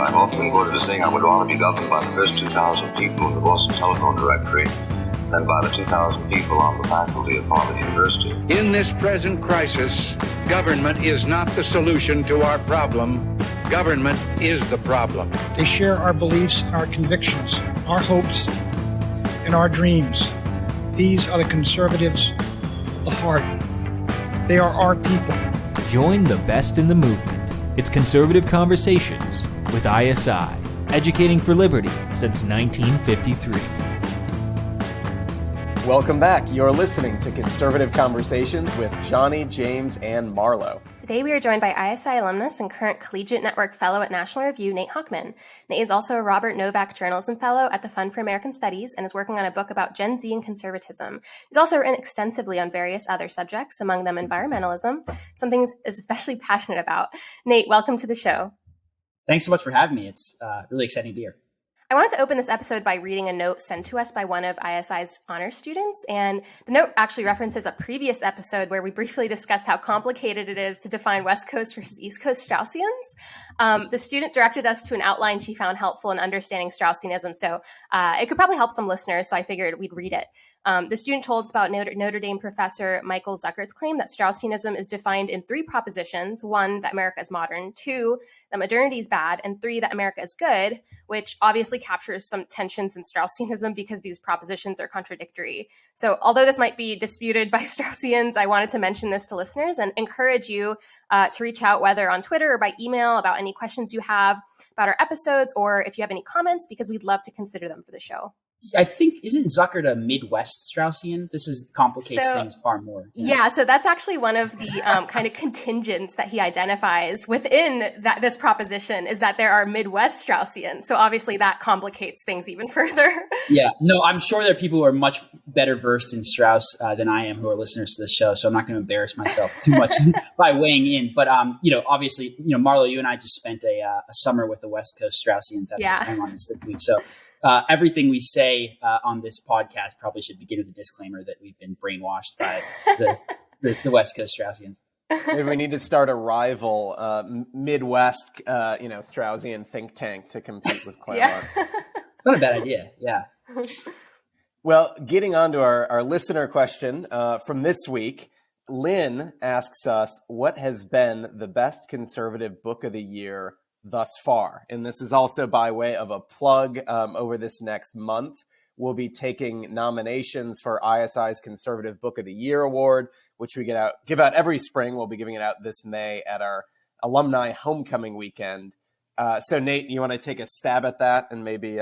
I've often quoted as saying I would rather be governed by the first 2,000 people in the Boston telephone directory than by the 2,000 people on the faculty of Harvard University. In this present crisis, government is not the solution to our problem. Government is the problem. They share our beliefs, our convictions, our hopes, and our dreams. These are the conservatives of the heart. They are our people. Join the best in the movement. It's Conservative Conversations with ISI, educating for liberty since 1953. Welcome back. You're listening to Conservative Conversations with Johnny, James, and Marlo. Today we are joined by ISI alumnus and current Collegiate Network Fellow at National Review, Nate Hochman. Nate is also a Robert Novak Journalism Fellow at the Fund for American Studies and is working on a book about Gen Z and conservatism. He's also written extensively on various other subjects, among them environmentalism, something he's especially passionate about. Nate, welcome to the show. Thanks so much for having me. It's really exciting to be here. I wanted to open this episode by reading a note sent to us by one of ISI's honor students. And the note actually references a previous episode where we briefly discussed how complicated it is to define West Coast versus East Coast Straussians. The student directed us to an outline she found helpful in understanding Straussianism. So it could probably help some listeners. So I figured we'd read it. The student told us about Notre Dame professor Michael Zuckert's claim that Straussianism is defined in three propositions. One, that America is modern. Two, that modernity is bad. And three, that America is good, which obviously captures some tensions in Straussianism because these propositions are contradictory. So although this might be disputed by Straussians, I wanted to mention this to listeners and encourage you to reach out, whether on Twitter or by email, about any questions you have about our episodes, or if you have any comments, because we'd love to consider them for the show. I think, isn't Zuckert a Midwest Straussian? This complicates things far more. Yeah, so that's actually one of the kind of contingents that he identifies within this proposition, is that there are Midwest Straussians. So obviously that complicates things even further. Yeah, no, I'm sure there are people who are much better versed in Strauss than I am who are listeners to the show. So I'm not going to embarrass myself too much by weighing in. But, obviously, Marlo, you and I just spent a summer with the West Coast Straussians at the Claremont Institute. So everything we say on this podcast probably should begin with a disclaimer that we've been brainwashed by the West Coast Straussians. Maybe we need to start a rival Midwest, Straussian think tank to compete with Claremont. Yeah. It's not a bad idea. Yeah. Well, getting on to our listener question from this week, Lynn asks us, what has been the best conservative book of the year thus far? And this is also by way of a plug. Over this next month, we'll be taking nominations for ISI's Conservative Book of the Year Award, which we give out every spring. We'll be giving it out this May at our alumni homecoming weekend. So Nate, you want to take a stab at that and maybe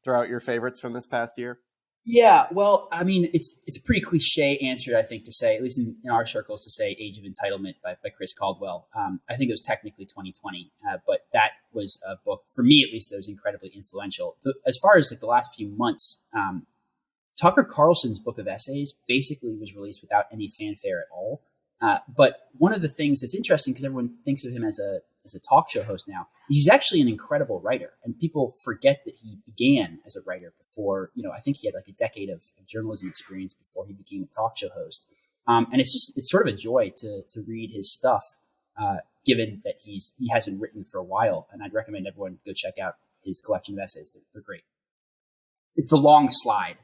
throw out your favorites from this past year? Yeah, well, I mean, it's a pretty cliche answer, I think, to say, at least in our circles, to say Age of Entitlement by Chris Caldwell. I think it was technically 2020, but that was a book, for me at least, that was incredibly influential. As far as the last few months, Tucker Carlson's book of essays basically was released without any fanfare at all. But one of the things that's interesting, because everyone thinks of him as a talk show host now, he's actually an incredible writer. And people forget that he began as a writer before, I think he had a decade of journalism experience before he became a talk show host. And it's sort of a joy to read his stuff, given that he hasn't written for a while. And I'd recommend everyone go check out his collection of essays. They're great. It's The Long Slide.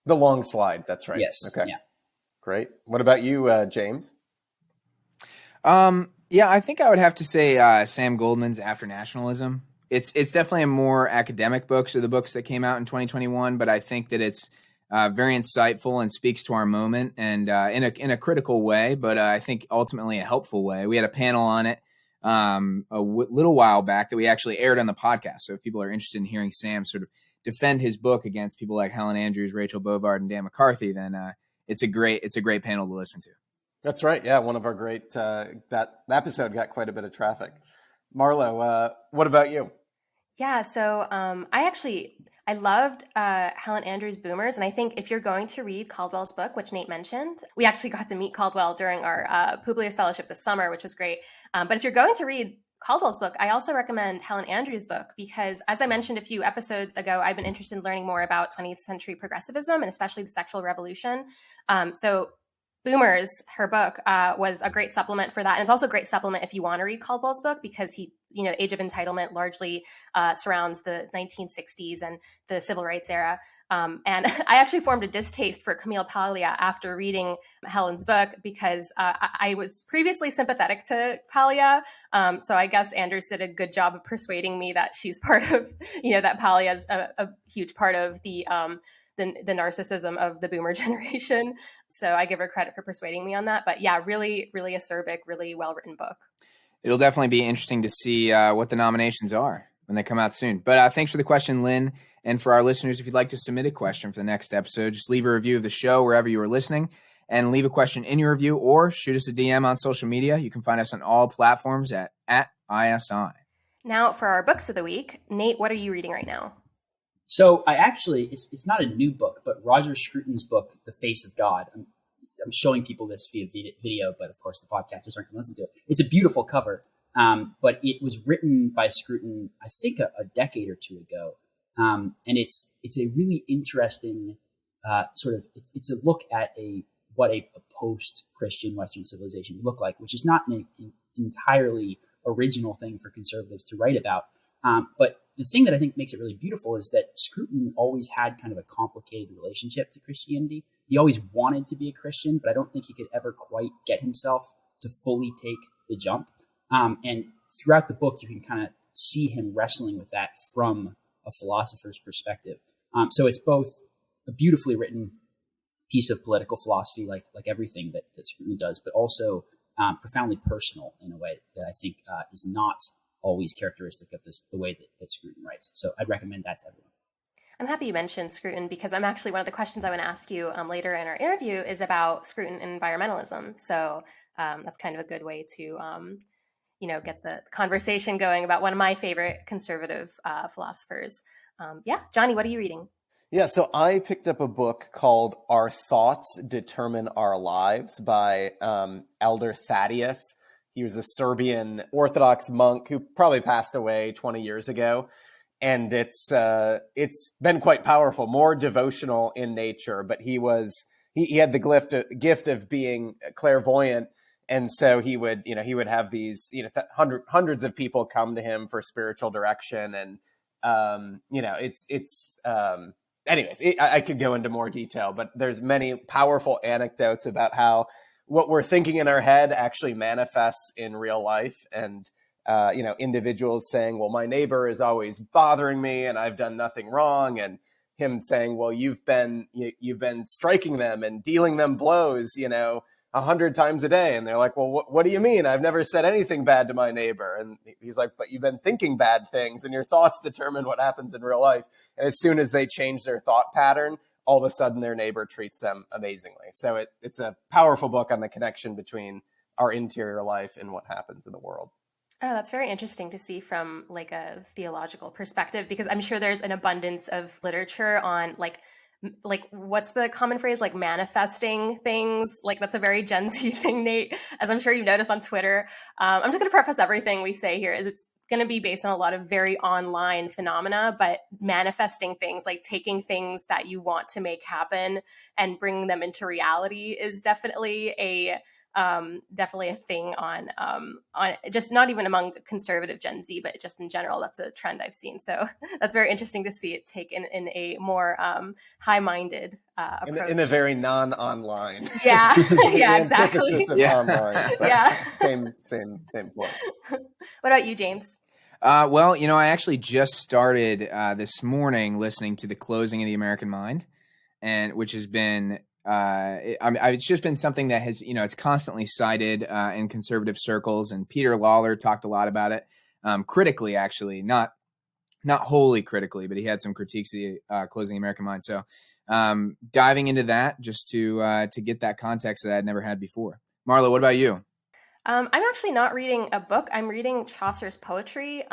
The Long Slide. That's right. Yes. Okay. Yeah. Great. What about you, James? Yeah, I think I would have to say Sam Goldman's After Nationalism. It's definitely a more academic book, so the books that came out in 2021, but I think that it's very insightful and speaks to our moment, and in a critical way, but I think ultimately a helpful way. We had a panel on it little while back that we actually aired on the podcast. So if people are interested in hearing Sam sort of defend his book against people like Helen Andrews, Rachel Bovard, and Dan McCarthy, then it's a great panel to listen to. That's right. Yeah, one of our great that episode got quite a bit of traffic. Marlo, what about you? Yeah, so I loved Helen Andrews' Boomers, and I think if you're going to read Caldwell's book, which Nate mentioned, we actually got to meet Caldwell during our Publius Fellowship this summer, which was great. But if you're going to read Caldwell's book, I also recommend Helen Andrews' book because, as I mentioned a few episodes ago, I've been interested in learning more about 20th century progressivism and especially the sexual revolution. So Boomers, her book, was a great supplement for that. And it's also a great supplement if you want to read Caldwell's book, because Age of Entitlement largely surrounds the 1960s and the civil rights era. And I actually formed a distaste for Camille Paglia after reading Helen's book, because I was previously sympathetic to Paglia. So I guess Anders did a good job of persuading me that she's part of, that Paglia is a huge part of the narcissism of the boomer generation. So I give her credit for persuading me on that. But yeah, really, really acerbic, really well-written book. It'll definitely be interesting to see what the nominations are when they come out soon. But thanks for the question, Lynn. And for our listeners, if you'd like to submit a question for the next episode, just leave a review of the show wherever you are listening and leave a question in your review, or shoot us a DM on social media. You can find us on all platforms at ISI. Now for our books of the week. Nate, what are you reading right now? So I actually, it's not a new book, but Roger Scruton's book, The Face of God. I'm showing people this via video, but of course the podcasters aren't going to listen to it. It's a beautiful cover, but it was written by Scruton, I think, a decade or two ago. And it's a really interesting it's a look at what a post-Christian Western civilization would look like, which is not an entirely original thing for conservatives to write about. But the thing that I think makes it really beautiful is that Scruton always had kind of a complicated relationship to Christianity. He always wanted to be a Christian, but I don't think he could ever quite get himself to fully take the jump. And throughout the book, you can kind of see him wrestling with that from a philosopher's perspective. So it's both a beautifully written piece of political philosophy, like everything that Scruton does, but also profoundly personal in a way that I think is not always characteristic of the way that Scruton writes. So I'd recommend that to everyone. I'm happy you mentioned Scruton, because I'm actually, one of the questions I want to ask you later in our interview is about Scruton and environmentalism. So that's kind of a good way to, get the conversation going about one of my favorite conservative philosophers. Johnny, what are you reading? Yeah, so I picked up a book called Our Thoughts Determine Our Lives by Elder Thaddeus. He was a Serbian Orthodox monk who probably passed away 20 years ago. And it's been quite powerful, more devotional in nature, but he had the gift of being clairvoyant. And so he would have these, hundreds of people come to him for spiritual direction. And, anyways, I could go into more detail, but there's many powerful anecdotes about how what we're thinking in our head actually manifests in real life. And, individuals saying, well, my neighbor is always bothering me and I've done nothing wrong. And him saying, well, you've been striking them and dealing them blows, 100 times a day. And they're like, well, what do you mean? I've never said anything bad to my neighbor. And he's like, but you've been thinking bad things, and your thoughts determine what happens in real life. And as soon as they change their thought pattern, all of a sudden their neighbor treats them amazingly. So it's a powerful book on the connection between our interior life and what happens in the world. Oh, that's very interesting to see from like a theological perspective, because I'm sure there's an abundance of literature on like what's the common phrase, like manifesting things. Like that's a very Gen Z thing, Nate, as I'm sure you've noticed on Twitter. I'm just going to preface everything we say here is it's going to be based on a lot of very online phenomena, but manifesting things, like taking things that you want to make happen and bringing them into reality, is definitely a thing on just not even among conservative Gen Z, but just in general. That's a trend I've seen. So that's very interesting to see it taken in a more high-minded approach. In a very non-online. Yeah, yeah, exactly. Antithesis of online. Yeah. Same point. What about you, James? Well, I actually just started this morning listening to The Closing of the American Mind, and which has been it's just been something that has, it's constantly cited in conservative circles, and Peter Lawler talked a lot about it, critically, actually, not wholly critically, but he had some critiques of the Closing the American Mind. So diving into that just to get that context that I'd never had before. Marla, what about you? I'm actually not reading a book. I'm reading Chaucer's poetry.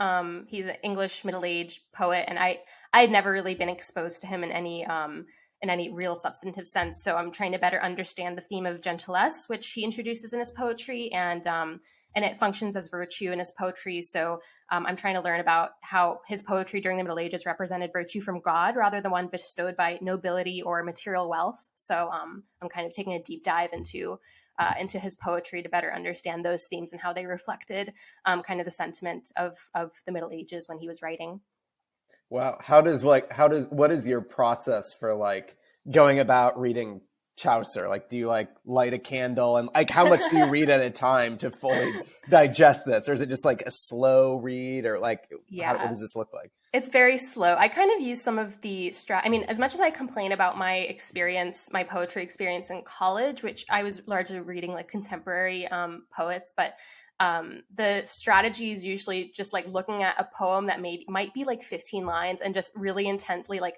He's an English middle-aged poet, and I had never really been exposed to him in any real substantive sense. So I'm trying to better understand the theme of gentillesse, which he introduces in his poetry, and and it functions as virtue in his poetry. So I'm trying to learn about how his poetry during the Middle Ages represented virtue from God rather than one bestowed by nobility or material wealth. So I'm kind of taking a deep dive into his poetry to better understand those themes and how they reflected kind of the sentiment of the Middle Ages when he was writing. Wow. What is your process for like going about reading Chaucer? Like, do you like light a candle and like how much do you read at a time to fully digest this? Or is it just like a slow read or like, what does this look like? It's very slow. I kind of use some of the as much as I complain about my poetry experience in college, which I was largely reading like contemporary poets, but the strategy is usually just like looking at a poem that might be like 15 lines and just really intently like,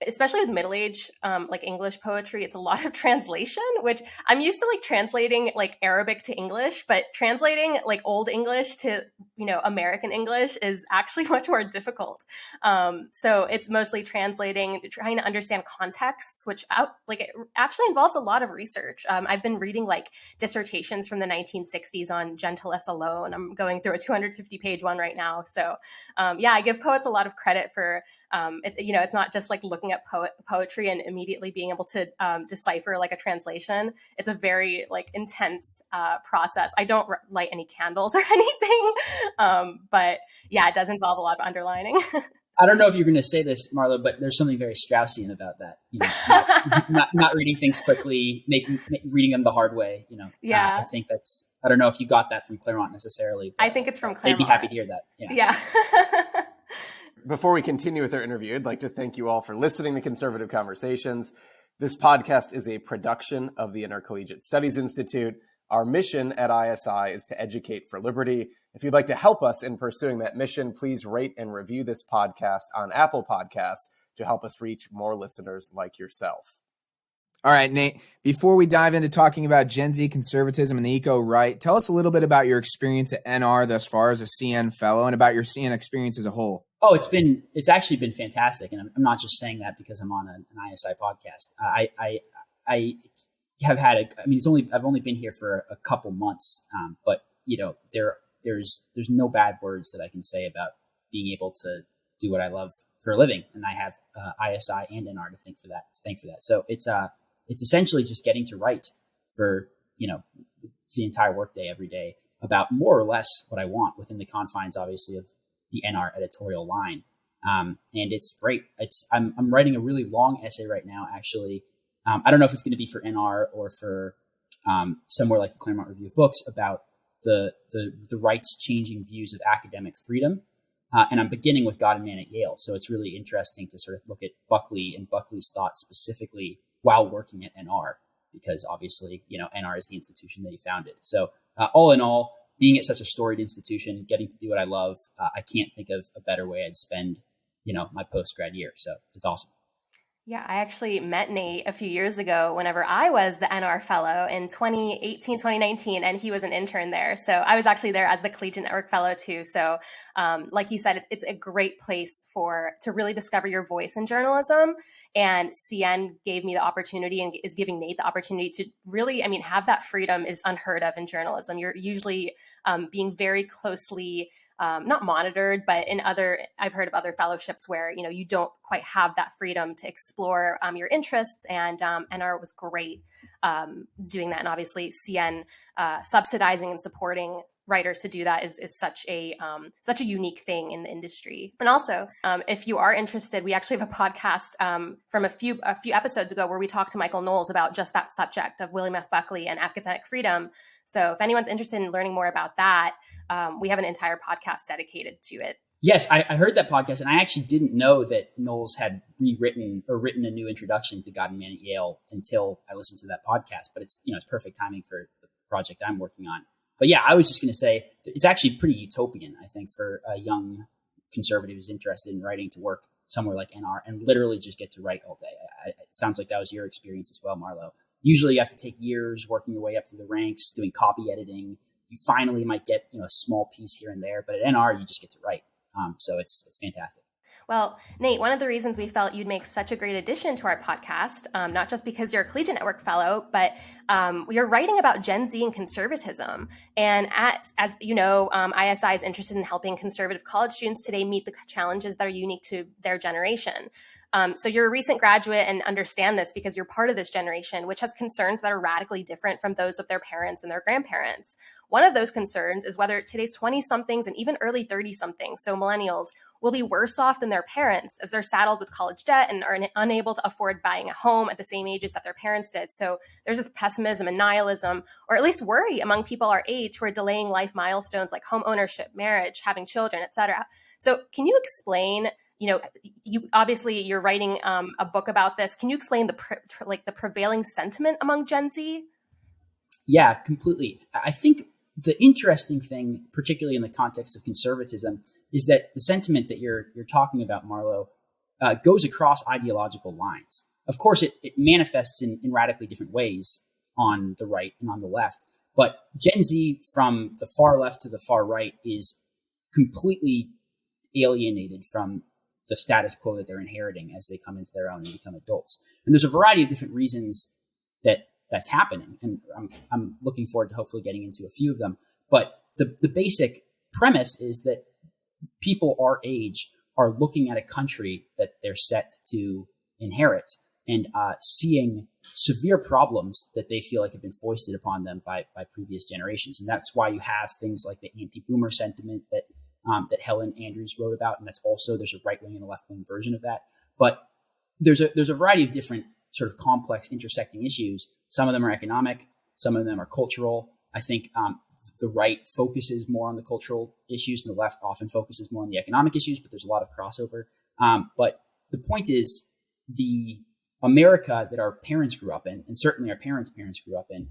especially with middle age, like English poetry, it's a lot of translation, which I'm used to like translating like Arabic to English, but translating like Old English to, American English is actually much more difficult. So it's mostly trying to understand contexts, which it actually involves a lot of research. I've been reading like dissertations from the 1960s on gentleness alone. I'm going through a 250-page one right now. So I give poets a lot of credit for it's not just like looking at poetry and immediately being able to decipher like a translation. It's a very like intense process. I don't light any candles or anything, but yeah, it does involve a lot of underlining. I don't know if you're going to say this, Marlo, but there's something very Straussian about that. Not reading things quickly, reading them the hard way. Yeah. I think I don't know if you got that from Claremont necessarily. I think it's from Claremont. I'd be happy to hear that. Yeah. Before we continue with our interview, I'd like to thank you all for listening to Conservative Conversations. This podcast is a production of the Intercollegiate Studies Institute. Our mission at ISI is to educate for liberty. If you'd like to help us in pursuing that mission, please rate and review this podcast on Apple Podcasts to help us reach more listeners like yourself. All right, Nate, before we dive into talking about Gen Z conservatism and the eco-right, tell us a little bit about your experience at NR thus far as a CN fellow and about your CN experience as a whole. Oh, it's actually been fantastic. And I'm not just saying that because I'm on an ISI podcast. I have had I've only been here for a couple months. But there's no bad words that I can say about being able to do what I love for a living. And I have ISI and NR to thank for that. So it's essentially just getting to write for, the entire workday every day about more or less what I want within the confines, obviously, of the NR editorial line. And it's great. I'm writing a really long essay right now, actually. I don't know if it's going to be for NR or for somewhere like the Claremont Review of Books about the right's changing views of academic freedom. And I'm beginning with God and Man at Yale. So it's really interesting to sort of look at Buckley and Buckley's thoughts specifically while working at NR, because obviously, NR is the institution that he founded. So all in all, being at such a storied institution, getting to do what I love, I can't think of a better way I'd spend, my post-grad year. So it's awesome. Yeah, I actually met Nate a few years ago whenever I was the NR fellow in 2018, 2019, and he was an intern there. So I was actually there as the Collegiate Network fellow too. So like you said, it's a great place to really discover your voice in journalism. And CN gave me the opportunity and is giving Nate the opportunity to really, have that freedom is unheard of in journalism. You're usually being very closely not monitored, but I've heard of other fellowships where, you don't quite have that freedom to explore your interests, and NR was great doing that. And obviously CN subsidizing and supporting writers to do that is such a unique thing in the industry. And also, if you are interested, we actually have a podcast from a few episodes ago where we talked to Michael Knowles about just that subject of William F. Buckley and academic freedom. So if anyone's interested in learning more about that, we have an entire podcast dedicated to it. Yes, I heard that podcast, and I actually didn't know that Knowles had written a new introduction to God and Man at Yale until I listened to that podcast. But it's perfect timing for the project I'm working on. But yeah, I was just going to say it's actually pretty utopian, I think, for a young conservative who's interested in writing to work somewhere like NR and literally just get to write all day. It sounds like that was your experience as well, Marlo. Usually you have to take years working your way up through the ranks, doing copy editing. You finally might get a small piece here and there, but at NR you just get to write. So it's fantastic. Well, Nate, one of the reasons we felt you'd make such a great addition to our podcast, not just because you're a Collegiate Network Fellow, but you're writing about Gen Z and conservatism. And as you know, ISI is interested in helping conservative college students today meet the challenges that are unique to their generation. So you're a recent graduate and understand this because you're part of this generation, which has concerns that are radically different from those of their parents and their grandparents. One of those concerns is whether today's 20-somethings and even early 30-somethings, so millennials, will be worse off than their parents as they're saddled with college debt and are unable to afford buying a home at the same ages that their parents did. So there's this pessimism and nihilism, or at least worry among people our age who are delaying life milestones like home ownership, marriage, having children, etc. So can you explain, you're writing a book about this. Can you explain the prevailing sentiment among Gen Z? Yeah, completely. I think the interesting thing, particularly in the context of conservatism, is that the sentiment that you're talking about, Marlo, goes across ideological lines. Of course, it manifests in radically different ways on the right and on the left. But Gen Z, from the far left to the far right, is completely alienated from the status quo that they're inheriting as they come into their own and become adults. And there's a variety of different reasons that's happening. And I'm looking forward to hopefully getting into a few of them. But the basic premise is that people our age are looking at a country that they're set to inherit and seeing severe problems that they feel like have been foisted upon them by previous generations. And that's why you have things like the anti-boomer sentiment that Helen Andrews wrote about. And there's a right-wing and a left-wing version of that. But there's a variety of different sort of complex intersecting issues. Some of them are economic, some of them are cultural. I think the right focuses more on the cultural issues and the left often focuses more on the economic issues, but there's a lot of crossover. But the point is, the America that our parents grew up in, and certainly our parents' parents grew up in,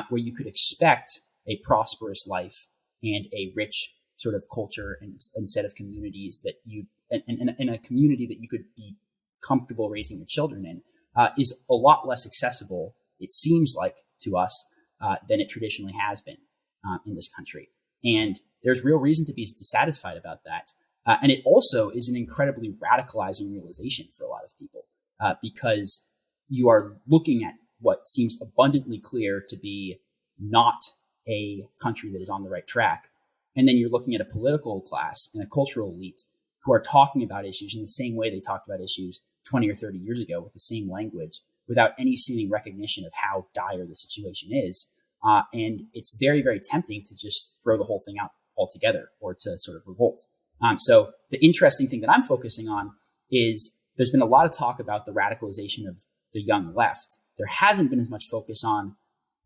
where you could expect a prosperous life and a rich sort of culture and set of communities that in a community that you could be comfortable raising your children in, is a lot less accessible, it seems like to us, than it traditionally has been in this country. And there's real reason to be dissatisfied about that. And it also is an incredibly radicalizing realization for a lot of people, because you are looking at what seems abundantly clear to be not a country that is on the right track. And then you're looking at a political class and a cultural elite who are talking about issues in the same way they talked about issues 20 or 30 years ago, with the same language, without any seeming recognition of how dire the situation is. And it's very, very tempting to just throw the whole thing out altogether or to sort of revolt. So the interesting thing that I'm focusing on is there's been a lot of talk about the radicalization of the young left. There hasn't been as much focus on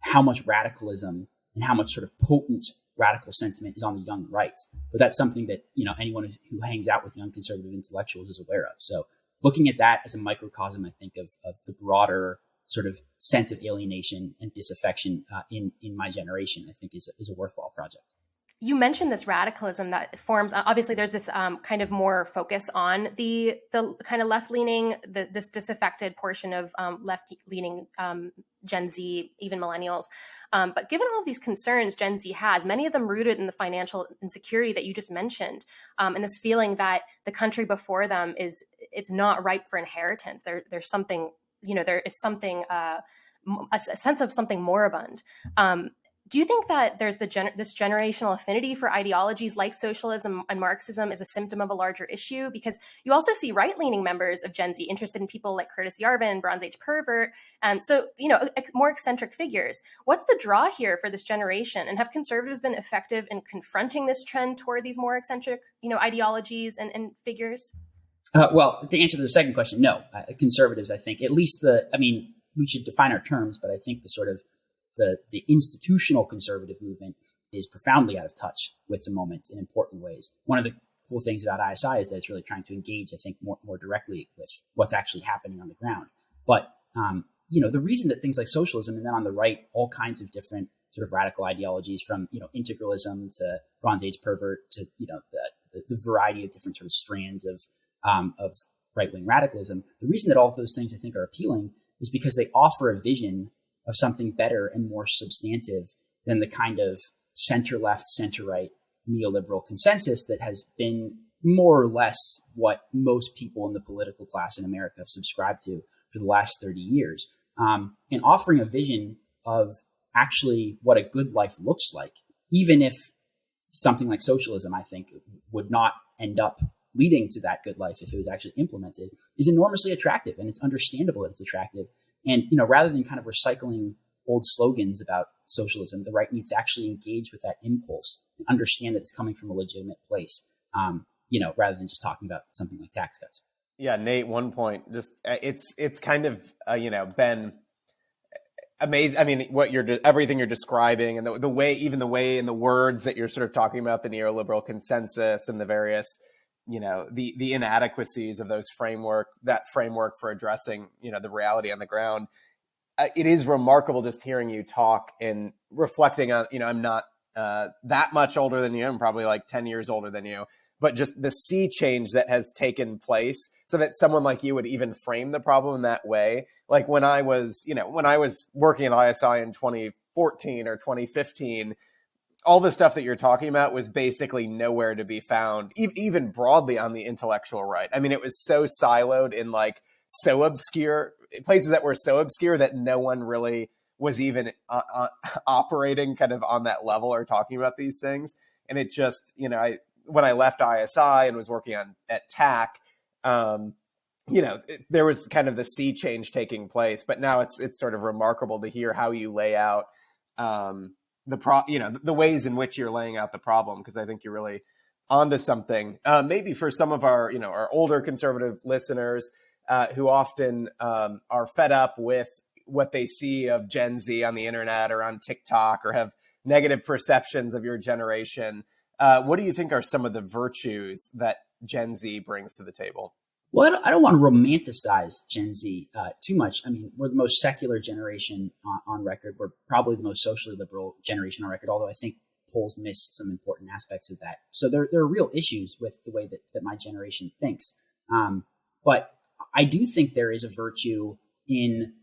how much radicalism and how much sort of potent radical sentiment is on the young right. But that's something that, anyone who hangs out with young conservative intellectuals is aware of. So looking at that as a microcosm, I think, of the broader sort of sense of alienation and disaffection in my generation, I think is a worthwhile project. You mentioned this radicalism that forms. Obviously, there's this kind of more focus on the kind of left-leaning, this disaffected portion of left-leaning Gen Z, even millennials. But given all of these concerns Gen Z has, many of them rooted in the financial insecurity that you just mentioned, and this feeling that the country before them it's not ripe for inheritance. There's something, there is something, a sense of something moribund. Do you think that there's this generational affinity for ideologies like socialism and Marxism is a symptom of a larger issue? Because you also see right-leaning members of Gen Z interested in people like Curtis Yarvin, Bronze Age pervert, more eccentric figures. What's the draw here for this generation? And have conservatives been effective in confronting this trend toward these more eccentric, ideologies and figures? Well, to answer the second question, no. Conservatives, I think, at least we should define our terms, but I think the sort of the institutional conservative movement is profoundly out of touch with the moment in important ways. One of the cool things about ISI is that it's really trying to engage, I think, more directly with what's actually happening on the ground. But, the reason that things like socialism, and then on the right, all kinds of different sort of radical ideologies from, integralism to Bronze Age pervert to, the variety of different sort of strands of right-wing radicalism. The reason that all of those things I think are appealing is because they offer a vision of something better and more substantive than the kind of center-left, center-right neoliberal consensus that has been more or less what most people in the political class in America have subscribed to for the last 30 years. And offering a vision of actually what a good life looks like, even if something like socialism, I think, would not end up leading to that good life if it was actually implemented, is enormously attractive. And it's understandable that it's attractive. And, rather than kind of recycling old slogans about socialism, the right needs to actually engage with that impulse and understand that it's coming from a legitimate place, rather than just talking about something like tax cuts. Yeah, Nate, one point, just it's kind of, been amazing. I mean, everything you're describing and the way and the words that you're sort of talking about, the neoliberal consensus and the various, the inadequacies of that framework for addressing, the reality on the ground. It is remarkable just hearing you talk and reflecting on, I'm not that much older than you. I'm probably like 10 years older than you, but just the sea change that has taken place so that someone like you would even frame the problem in that way. Like when I was working at ISI in 2014 or 2015, all the stuff that you're talking about was basically nowhere to be found, even broadly on the intellectual right. I mean, it was so siloed in so obscure places that were so obscure that no one really was even operating kind of on that level or talking about these things. And it just, when I left ISI and was working at TAC, there was kind of the sea change taking place. But now it's sort of remarkable to hear how you lay out the ways in which you're laying out the problem, because I think you're really onto something. Maybe for some of our older conservative listeners who often are fed up with what they see of Gen Z on the internet or on TikTok, or have negative perceptions of your generation. What do you think are some of the virtues that Gen Z brings to the table? Well, I don't want to romanticize Gen Z too much. I mean, we're the most secular generation on record. We're probably the most socially liberal generation on record, although I think polls miss some important aspects of that. So there are real issues with the way that my generation thinks. But I do think there is a virtue in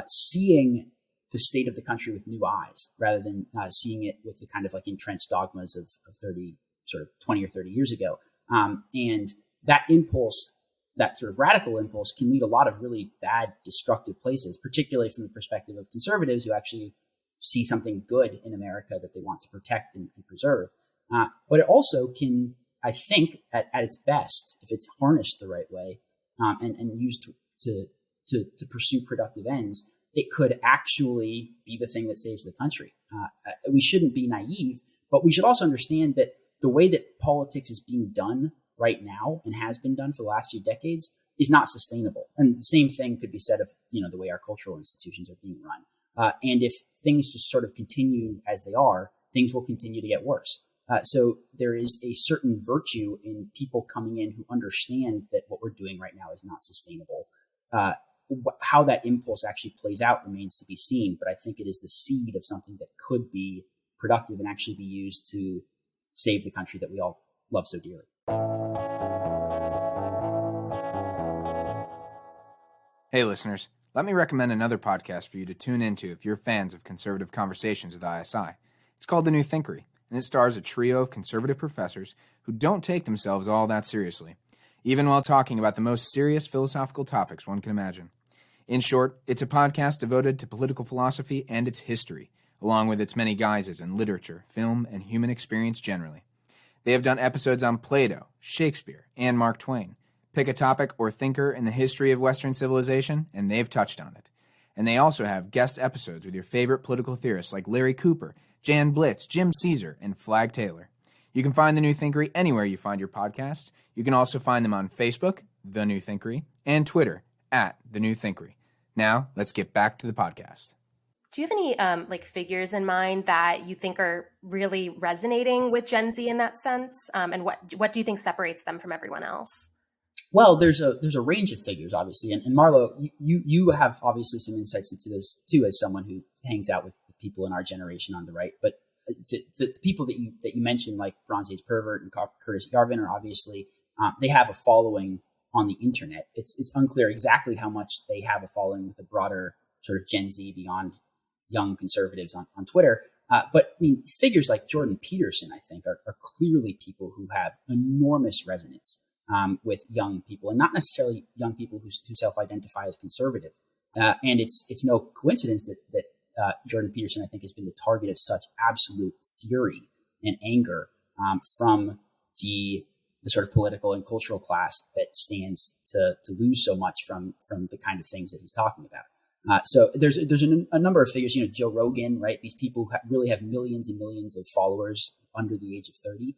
seeing the state of the country with new eyes, rather than seeing it with the kind of entrenched dogmas of 20 or 30 years ago. And that impulse, that sort of radical impulse, can lead a lot of really bad, destructive places, particularly from the perspective of conservatives who actually see something good in America that they want to protect and preserve. But it also can, I think, at its best, if it's harnessed the right way and used to pursue productive ends, it could actually be the thing that saves the country. We shouldn't be naive, but we should also understand that the way that politics is being done right now and has been done for the last few decades is not sustainable. And the same thing could be said of the way our cultural institutions are being run. And if things just sort of continue as they are, things will continue to get worse. So there is a certain virtue in people coming in who understand that what we're doing right now is not sustainable. How that impulse actually plays out remains to be seen, but I think it is the seed of something that could be productive and actually be used to save the country that we all love so dearly. Hey, listeners, let me recommend another podcast for you to tune into if you're fans of conservative conversations with ISI. It's called The New Thinkery, and it stars a trio of conservative professors who don't take themselves all that seriously, even while talking about the most serious philosophical topics one can imagine. In short, it's a podcast devoted to political philosophy and its history, along with its many guises in literature, film, and human experience generally. They have done episodes on Plato, Shakespeare, and Mark Twain. Pick a topic or thinker in the history of Western civilization, and they've touched on it. And they also have guest episodes with your favorite political theorists like Larry Cooper, Jan Blitz, Jim Caesar, and Flag Taylor. You can find The New Thinkery anywhere you find your podcasts. You can also find them on Facebook, The New Thinkery, and Twitter, @The New Thinkery. Now, let's get back to the podcast. Do you have any figures in mind that you think are really resonating with Gen Z in that sense? And what do you think separates them from everyone else? Well, there's a range of figures, obviously, and Marlo, you have obviously some insights into this too, as someone who hangs out with people in our generation on the right. But the people that you mentioned, like Bronze Age Pervert and Curtis Yarvin, are obviously they have a following on the internet. It's unclear exactly how much they have a following with the broader sort of Gen Z beyond young conservatives on Twitter. But I mean, figures like Jordan Peterson, I think, are clearly people who have enormous resonance with young people, and not necessarily young people who self-identify as conservative. And it's no coincidence that Jordan Peterson, I think, has been the target of such absolute fury and anger from the sort of political and cultural class that stands to lose so much from the kind of things that he's talking about. So there's a number of figures, Joe Rogan, right? These people who really have millions and millions of followers under the age of 30,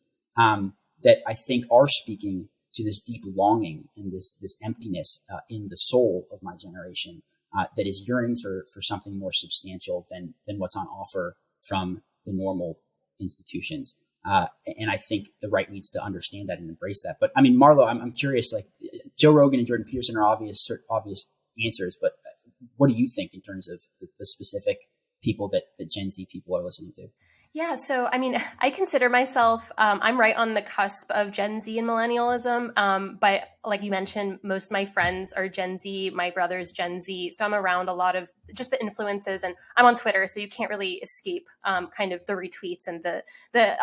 that I think are speaking to this deep longing and this emptiness in the soul of my generation that is yearning for something more substantial than what's on offer from the normal institutions. And I think the right needs to understand that and embrace that. But I mean, Marlo, I'm curious, like Joe Rogan and Jordan Peterson are obvious answers, but what do you think in terms of the specific people that Gen Z people are listening to? Yeah, so I mean, I consider myself, I'm right on the cusp of Gen Z and millennialism. But like you mentioned, most of my friends are Gen Z, my brother's Gen Z. So I'm around a lot of just the influences, and I'm on Twitter, so you can't really escape kind of the retweets and the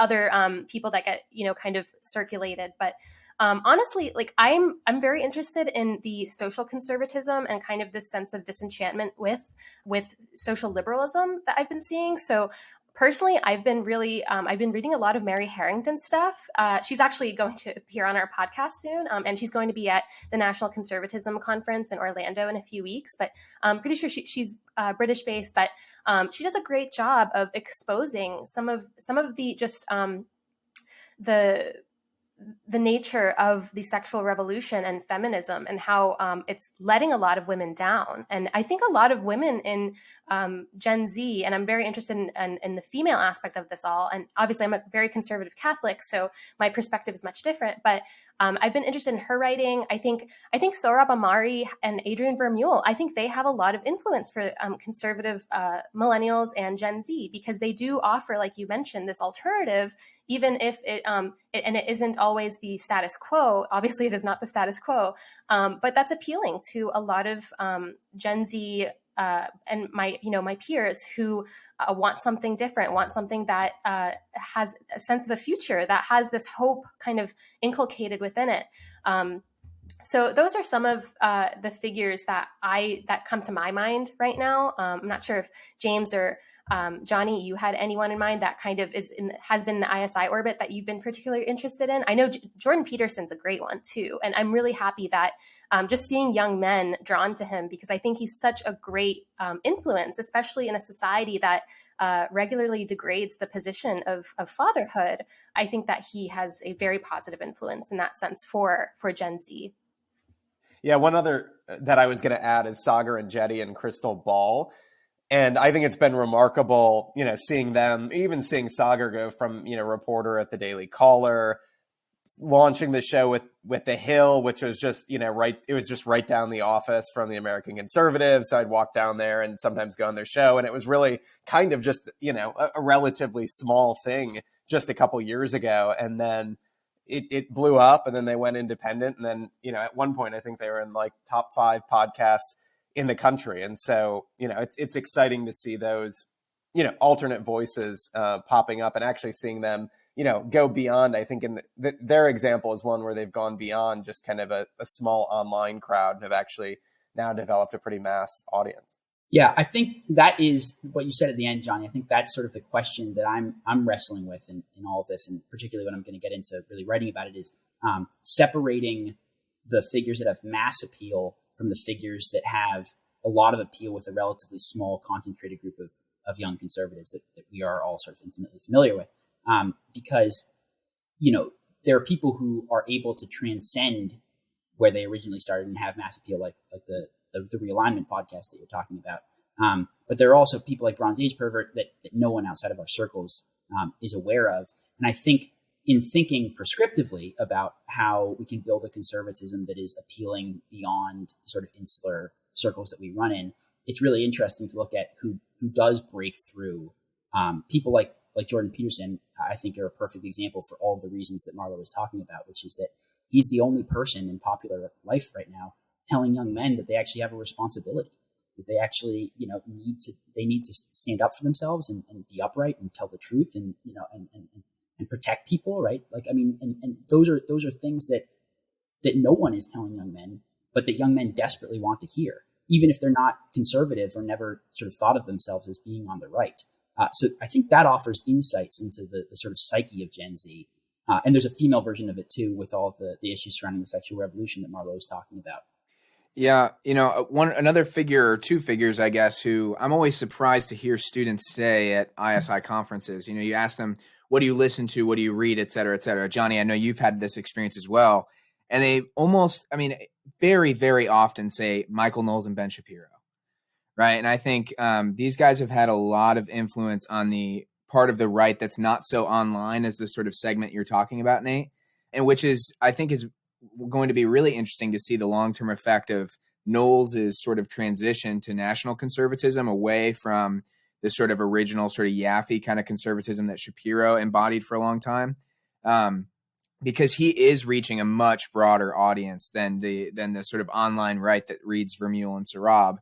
other people that get, kind of circulated. But honestly, like I'm very interested in the social conservatism and kind of this sense of disenchantment with social liberalism that I've been seeing. So personally, I've been reading a lot of Mary Harrington stuff. She's actually going to appear on our podcast soon, and she's going to be at the National Conservatism Conference in Orlando in a few weeks. But I'm pretty sure she's British-based, but she does a great job of exposing some of the just the nature of the sexual revolution and feminism and how it's letting a lot of women down. And I think a lot of women in Gen Z, and I'm very interested in the female aspect of this all. And obviously I'm a very conservative Catholic, so my perspective is much different, but I've been interested in her writing. I think Sohrab Ahmari and Adrian Vermeule, I think they have a lot of influence for conservative millennials and Gen Z, because they do offer, like you mentioned, this alternative, even if it isn't always the status quo. Obviously, it is not the status quo, but that's appealing to a lot of Gen Z and my peers who want something different, want something that has a sense of a future, that has this hope kind of inculcated within it. So those are some of the figures that come to my mind right now. I'm not sure if James or Johnny, you had anyone in mind that kind of has been the ISI orbit that you've been particularly interested in. I know Jordan Peterson's a great one too. And I'm really happy that just seeing young men drawn to him, because I think he's such a great influence, especially in a society that regularly degrades the position of fatherhood. I think that he has a very positive influence in that sense for Gen Z. Yeah, one other that I was going to add is Sagar and Jetty and Crystal Ball. And I think it's been remarkable, seeing them, even seeing Sagar go from, reporter at the Daily Caller, launching the show with The Hill, which was just, it was just right down the office from the American Conservative. So I'd walk down there and sometimes go on their show. And it was really kind of just, a relatively small thing just a couple years ago. And then it blew up, and then they went independent. And then, at one point, I think they were in like top 5 podcasts in the country. And so, it's exciting to see those, alternate voices popping up and actually seeing them, go beyond. I think their example is one where they've gone beyond just kind of a small online crowd and have actually now developed a pretty mass audience. Yeah, I think that is what you said at the end, Johnny. I think that's sort of the question that I'm wrestling with in all of this, and particularly when I'm going to get into really writing about it, is separating the figures that have mass appeal from the figures that have a lot of appeal with a relatively small, concentrated group of young conservatives that we are all sort of intimately familiar with. Because, there are people who are able to transcend where they originally started and have mass appeal, like the realignment podcast that you're talking about. But there are also people like Bronze Age Pervert that no one outside of our circles is aware of. And I think in thinking prescriptively about how we can build a conservatism that is appealing beyond the sort of insular circles that we run in, it's really interesting to look at who does break through. People like Jordan Peterson, I think, are a perfect example for all of the reasons that Marlo was talking about, which is that he's the only person in popular life right now telling young men that they actually have a responsibility. that they actually, need to stand up for themselves and be upright and tell the truth and protect people, right? Like, I mean, and those are things that no one is telling young men, but that young men desperately want to hear, even if they're not conservative or never sort of thought of themselves as being on the right. So I think that offers insights into the sort of psyche of Gen Z. And there's a female version of it too, with all of the issues surrounding the sexual revolution that Marlo was talking about. Yeah, another figure or two figures, I guess, who I'm always surprised to hear students say at ISI conferences. You ask them, what do you listen to? What do you read, et cetera, et cetera? Johnny, I know you've had this experience as well. And they very, very often say Michael Knowles and Ben Shapiro, right? And I think these guys have had a lot of influence on the part of the right that's not so online as the sort of segment you're talking about, Nate, and which is, I think, is going to be really interesting to see the long-term effect of Knowles' sort of transition to national conservatism away from the sort of original sort of Yaffe kind of conservatism that Shapiro embodied for a long time. Because he is reaching a much broader audience than the sort of online right that reads Vermeule and Sarab.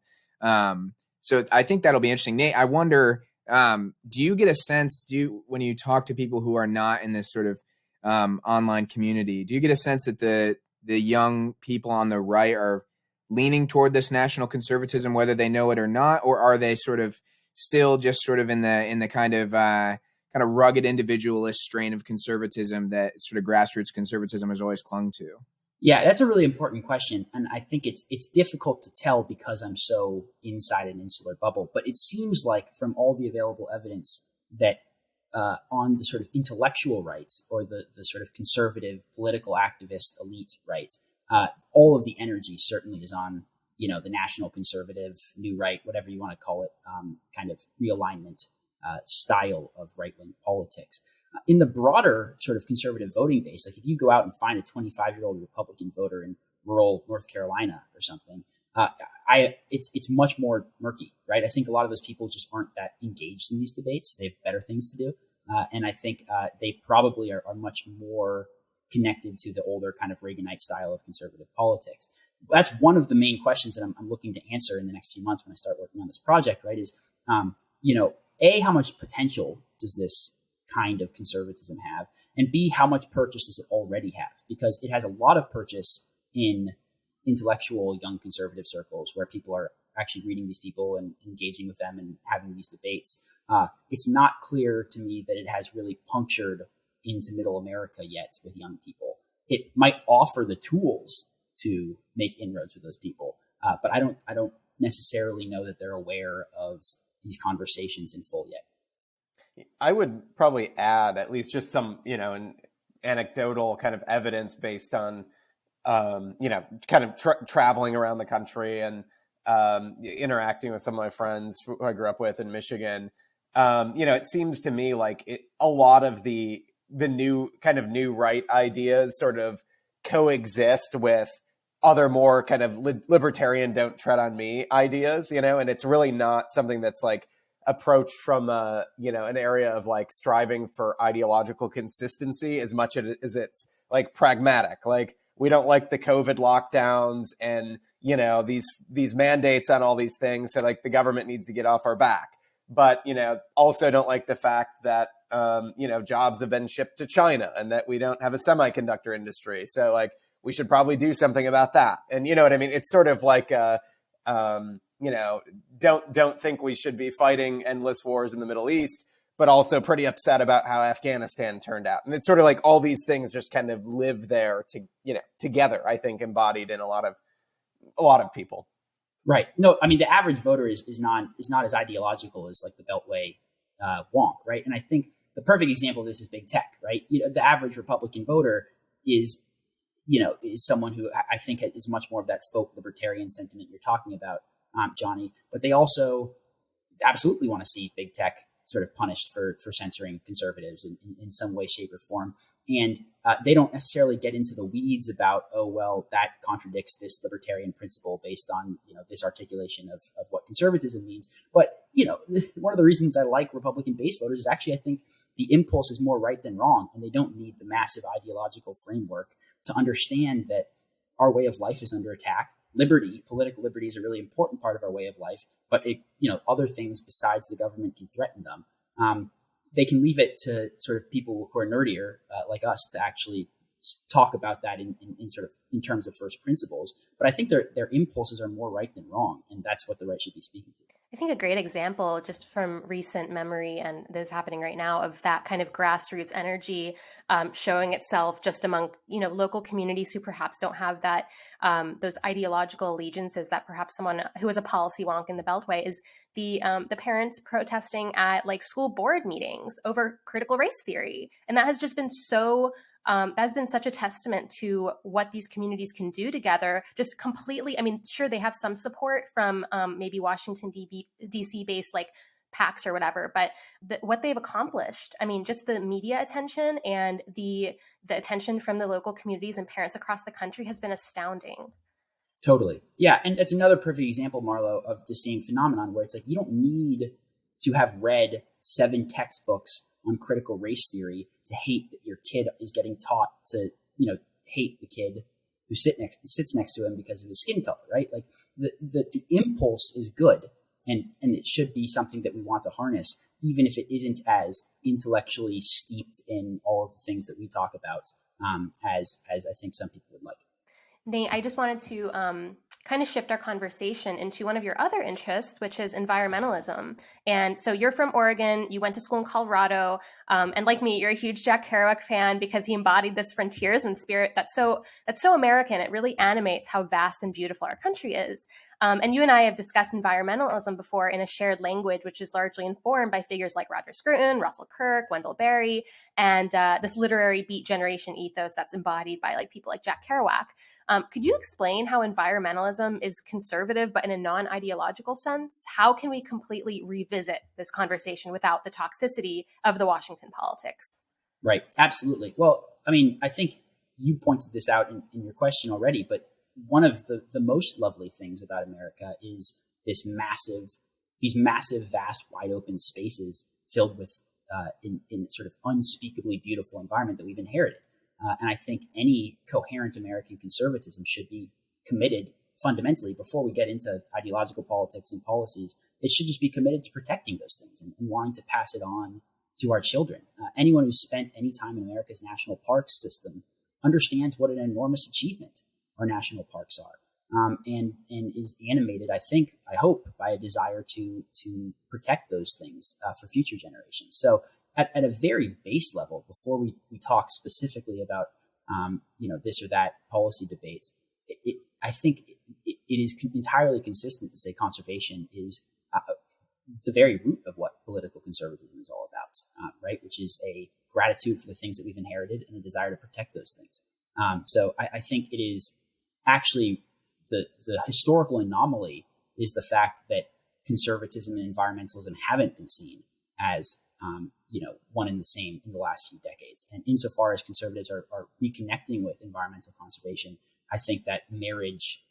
So I think that'll be interesting. Nate, I wonder, do you get a sense, when you talk to people who are not in this sort of online community, do you get a sense that the young people on the right are leaning toward this national conservatism, whether they know it or not, or are they sort of still just sort of in the kind of rugged individualist strain of conservatism that sort of grassroots conservatism has always clung to? Yeah, that's a really important question. And I think it's difficult to tell because I'm so inside an insular bubble. But it seems like from all the available evidence that on the sort of intellectual rights or the sort of conservative political activist elite rights, all of the energy certainly is on, the national conservative, new right, whatever you want to call it, kind of realignment style of right-wing politics. In the broader sort of conservative voting base, like if you go out and find a 25-year-old Republican voter in rural North Carolina or something, it's much more murky, right? I think a lot of those people just aren't that engaged in these debates. They have better things to do. And I think they probably are much more connected to the older kind of Reaganite style of conservative politics. That's one of the main questions that I'm looking to answer in the next few months when I start working on this project, right? Is, how much potential does this kind of conservatism have? And B, how much purchase does it already have? Because it has a lot of purchase in intellectual young conservative circles where people are actually reading these people and engaging with them and having these debates. It's not clear to me that it has really punctured into middle America yet with young people. It might offer the tools to make inroads with those people, but I don't necessarily know that they're aware of these conversations in full yet. I would probably add at least just some, an anecdotal kind of evidence based on, kind of traveling around the country and interacting with some of my friends who I grew up with in Michigan. It seems to me like a lot of the new right ideas sort of coexist with other more kind of libertarian don't tread on me ideas, and it's really not something that's like approached from an area of like striving for ideological consistency as much as it's like pragmatic. Like we don't like the COVID lockdowns and these mandates on all these things, so like the government needs to get off our back. But also don't like the fact that jobs have been shipped to China and that we don't have a semiconductor industry. So like we should probably do something about that. And you know what I mean? It's sort of like don't think we should be fighting endless wars in the Middle East, but also pretty upset about how Afghanistan turned out. And it's sort of like all these things just kind of live there together, I think, embodied in a lot of people. Right. No, I mean, the average voter is not as ideological as like the Beltway wonk, right? And I think the perfect example of this is big tech, right? The average Republican voter is someone who I think is much more of that folk libertarian sentiment you're talking about, Johnny. But they also absolutely want to see big tech sort of punished for censoring conservatives in some way, shape, or form. And they don't necessarily get into the weeds about, oh, well, that contradicts this libertarian principle based on, this articulation of what conservatism means. But, one of the reasons I like Republican base voters is actually, I think the impulse is more right than wrong. And they don't need the massive ideological framework to understand that our way of life is under attack. liberty, political liberty, is a really important part of our way of life, but other things besides the government can threaten them. They can leave it to sort of people who are nerdier like us to actually talk about that in terms of first principles. But I think their impulses are more right than wrong, and that's what the right should be speaking to. I think a great example just from recent memory, and this is happening right now, of that kind of grassroots energy showing itself just among, local communities who perhaps don't have that, those ideological allegiances that perhaps someone who is a policy wonk in the Beltway is the parents protesting at like school board meetings over critical race theory. And that has just been that has been such a testament to what these communities can do together. Just completely, sure, they have some support from maybe Washington, D.C. based like PACs or whatever, but what they've accomplished, just the media attention and the attention from the local communities and parents across the country has been astounding. Totally. Yeah. And it's another perfect example, Marlo, of the same phenomenon where it's like, you don't need to have read 7 textbooks on critical race theory to hate that your kid is getting taught to, hate the kid who sits next to him because of his skin color, right? Like the impulse is good, and it should be something that we want to harness, even if it isn't as intellectually steeped in all of the things that we talk about as I think some people would like. Nate, I just wanted to kind of shift our conversation into one of your other interests, which is environmentalism. And so you're from Oregon, you went to school in Colorado, and like me, you're a huge Jack Kerouac fan because he embodied this frontiersman spirit that's so American. It really animates how vast and beautiful our country is. And you and I have discussed environmentalism before in a shared language, which is largely informed by figures like Roger Scruton, Russell Kirk, Wendell Berry, and this literary beat generation ethos that's embodied by like people like Jack Kerouac. Could you explain how environmentalism is conservative, but in a non-ideological sense? How can we completely revisit this conversation without the toxicity of the Washington politics? Right. Absolutely. Well, I think you pointed this out in your question already, but one of the most lovely things about America is these massive, vast, wide open spaces filled with in sort of unspeakably beautiful environment that we've inherited. And I think any coherent American conservatism should be committed fundamentally, before we get into ideological politics and policies, it should just be committed to protecting those things and wanting to pass it on to our children. Anyone who's spent any time in America's national parks system understands what an enormous achievement our national parks are, and is animated, I hope, by a desire to protect those things for future generations. So at a very base level, before we talk specifically about this or that policy debate, I think it is entirely consistent to say conservation is the very root of what political conservatism is all about, right? Which is a gratitude for the things that we've inherited and a desire to protect those things. So I think it is actually the historical anomaly is the fact that conservatism and environmentalism haven't been seen as one and the same in the last few decades. And insofar as conservatives are reconnecting with environmental conservation, I think that marriage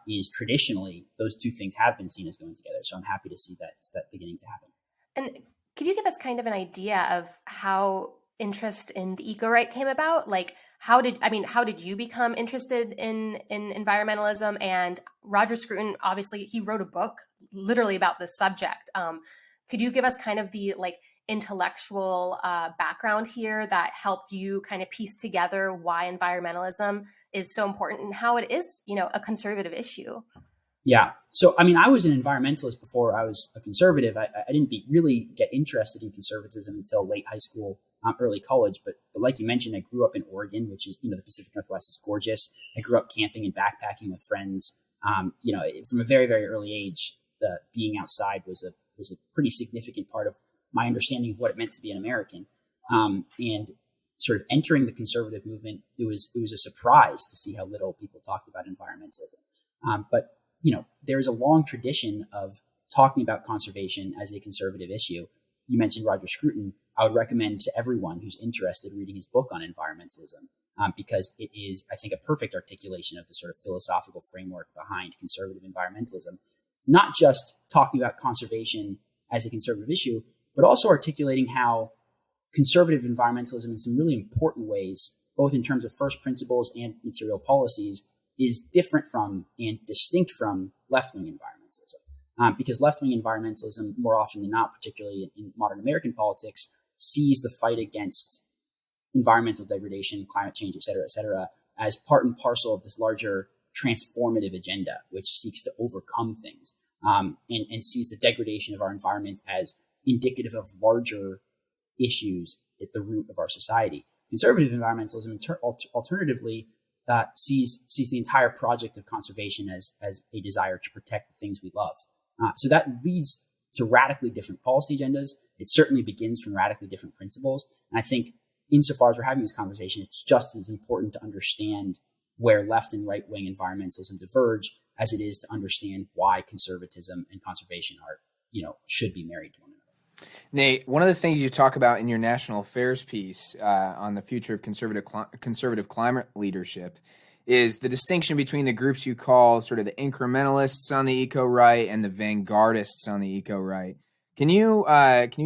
is traditionally, those two things have been seen as going together. So I'm happy to see that beginning to happen. And could you give us kind of an idea of how interest in the eco-right came about? Like, how did you become interested in environmentalism? And Roger Scruton, obviously, he wrote a book literally about this subject. Could you give us kind of the intellectual background here that helped you kind of piece together why environmentalism is so important and how it is, a conservative issue? Yeah. So, I was an environmentalist before I was a conservative. I didn't really get interested in conservatism until late high school, early college. But like you mentioned, I grew up in Oregon, which is, the Pacific Northwest is gorgeous. I grew up camping and backpacking with friends. From a very, very early age, being outside was a pretty significant part of my understanding of what it meant to be an American. And sort of entering the conservative movement, it was a surprise to see how little people talked about environmentalism. But there's a long tradition of talking about conservation as a conservative issue. You mentioned Roger Scruton. I would recommend to everyone who's interested reading his book on environmentalism, because it is, I think, a perfect articulation of the sort of philosophical framework behind conservative environmentalism. Not just talking about conservation as a conservative issue, but also articulating how conservative environmentalism in some really important ways, both in terms of first principles and material policies, is different from and distinct from left-wing environmentalism. Because left-wing environmentalism, more often than not, particularly in modern American politics, sees the fight against environmental degradation, climate change, et cetera, as part and parcel of this larger transformative agenda, which seeks to overcome things, and sees the degradation of our environment as indicative of larger issues at the root of our society. Conservative environmentalism, alternatively, sees the entire project of conservation as a desire to protect the things we love. So that leads to radically different policy agendas. It certainly begins from radically different principles. And I think insofar as we're having this conversation, it's just as important to understand where left and right wing environmentalism diverge as it is to understand why conservatism and conservation are, should be married to one another. Nate, one of the things you talk about in your national affairs piece on the future of conservative climate leadership is the distinction between the groups you call sort of the incrementalists on the eco-right and the vanguardists on the eco-right. Can you